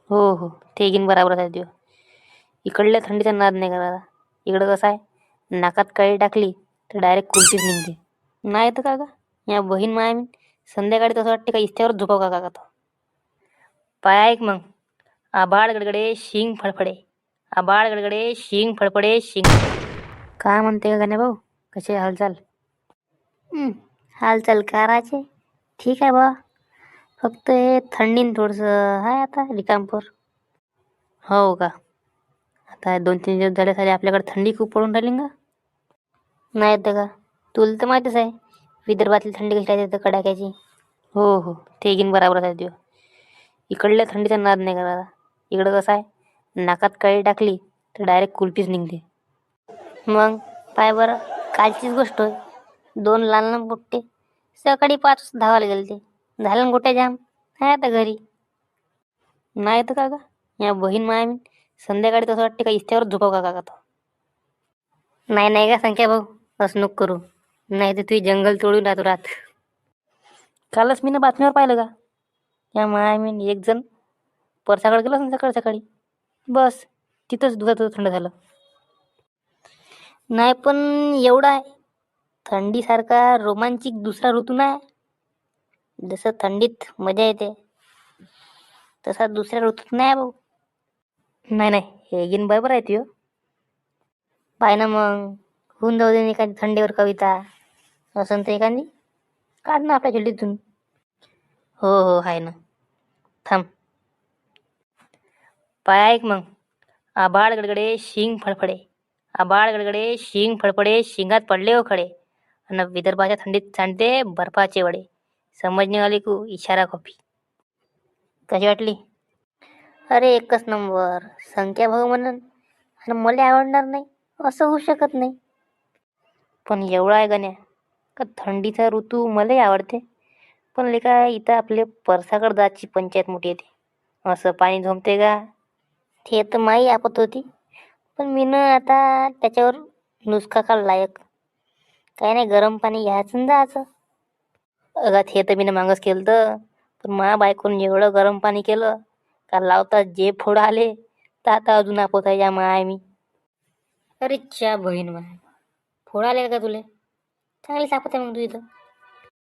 हो हो, ते घेईन बराबर आहे देव. इकडल्या थंडीचा नाद नाही करायचा. इकडं कसं आहे, नाकात कळी टाकली तर डायरेक्ट कुलतीच निघते. नाही तर का गा, या बहीण माया मी संध्याकाळी तसं वाटते का इस्त्यावर झोपाव का का तो. पाय ऐक मग, आबाळ गडगडे शिंग फडफडे, आबाळ गडगडे शिंग फडफडे शिंग. काय म्हणते का गाण्या भाऊ, कसे हालचाल? हालचाल करायचे ठीक आहे बा. फक्त हे थंडीन थोडंसं आहे आता रिकामपोर. हो का, आता 2-3 दिवस झाले सारे आपल्याकडे थंडी खूप पडून राहिली का. नाही तर का, तुला तर माहितीच आहे विदर्भातली थंडी कशी राहते तर कडाक्याची. हो हो, ते घेईन बराबर आहे देव. इकडल्या थंडीचा नाद नाही करायचा. इकडं कसं आहे, नाकात कळी टाकली तर डायरेक्ट कुल्फीच निघते. मग पाय बरं, कालचीच गोष्ट होय. 2 लहान बुट्टे सकाळी 5 धावायला गेले ते, झालं ना गोट्या जाम. आहे आता घरी. नाही तर का गा, या बहीण माया मी संध्याकाळी तसं वाटते का इस्त्यावर झोपाव का का तो. नाही नाही का संख्या भाऊ, असं नको करू. नाही तर तुझी जंगल तोडून राहतो रात. कालच मी ना बातमीवर पाहिलं का, या माया मी एक जण परसाकडे गेला ना सकाळी सकाळी, बस तिथंच दुधाचं थंड झालं. नाही पण एवढं आहे, थंडीसारखा रोमांचिक दुसरा ऋतू नाही. जसं थंडीत मजा येते तसा दुसऱ्या ऋतूत नाही भाऊ. नाही नाही, हे घेईन बरोबर आहे तुझं. पाय ना मग, होऊन जाऊ दे एखादी थंडीवर कविता असं तर एखादी काढ ना आपल्या झेंडीतून. हो हो आहे ना, थांब. पाय ऐक मग, आबाळ गडगडे शिंग फडफडे, आबाळ गडगडे शिंग फडफडे शिंगात पडले हो खडे, आणि विदर्भाच्या थंडीत सांडते बर्फाचे वडे, समजणे वाले को इशारा कॉपी. कशी वाटली? अरे एकच नंबर. संख्या भाऊ म्हणून आणि मला आवडणार नाही असं होऊ शकत नाही. पण एवढा आहे गण्या का, थंडीचा ऋतू मलाही आवडते. पण लेका इथं आपले परसाकडे जायची पंचायत मोठी येते. असं पाणी झोंबते का, ते तर माही आपत होती. पण मी न आता त्याच्यावर नुसका काढला एक. काही नाही, गरम पाणी घ्यायचं आणि जायचं. अगं ते तर मी मागच केलं तर, पण मा बायकोनं एवढं गरम पाणी केलं का लावता जे फोड आले तर आता अजून आपत आहे या माय मी. अरे च्या बहीण माय, फोड आले का तुले? चांगली सापत आहे मग तू इथं.